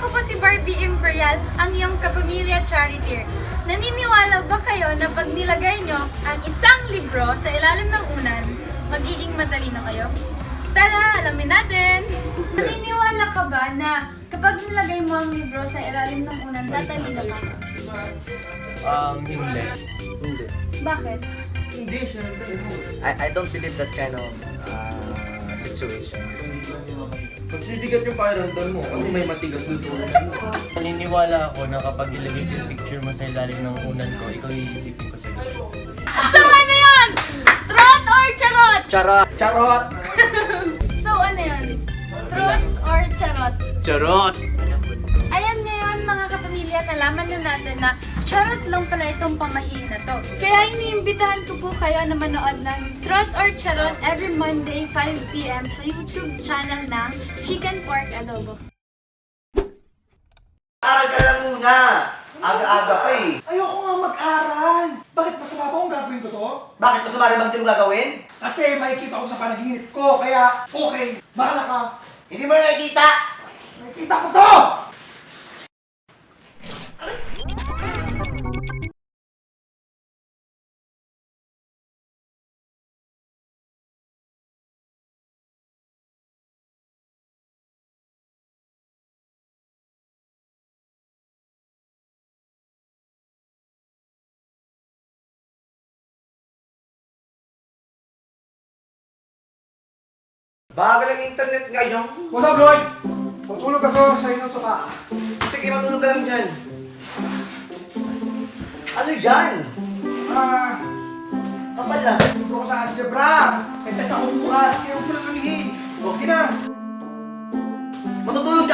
Ako po si Barbie Imperial, ang iyong kapamilya charity. Naniniwala ba kayo na pag nilagay nyo ang isang libro sa ilalim ng unan, magiging matalino kayo? Tara, alamin natin! Naniniwala ka ba na kapag nilagay mo ang libro sa ilalim ng unan, tatalino ka? Hindi. Hindi. Bakit? Hindi, syempre. I don't believe that kind of situation. Mas bibigat yung pakiramdam mo kasi may matigas dun sa unan mo. Naniniwala ako na kapag ilagay ko yung picture mo sa ilalim ng unan ko, ikaw iisipin ko sa iyo. So ano yun? Truth or charot? Charot! Charot! So ano yun? Truth or charot? Charot! Ayan ngayon mga kapamilya, nalaman na natin na charot lang pala itong pamahiin na to. Kaya iniimbitahan ko po kayo na manood ng Truth or Charot every Monday 5 p.m. sa YouTube channel ng Chicken Pork Adobo. Aral ka lang muna. Aga-aga pa eh. Ayoko nga mag-aral. Bakit masama ba kung gagawin ko to? Bakit masama rin bang gagawin? Kasi makikita ko sa panaginip ko, kaya okay, bahala ka. Hindi mo na nakikita. Nakikita ko to! Bagal ang internet ngayon. What's up, Lloyd? Matulog ako sa inyong sofa. Sige, matulog ka lang dyan. Ano yan? Kapal na. Turo ko sa algebra. May test ako bukas, kaya huwag mo lang anihin. Okay na. Matutulog ka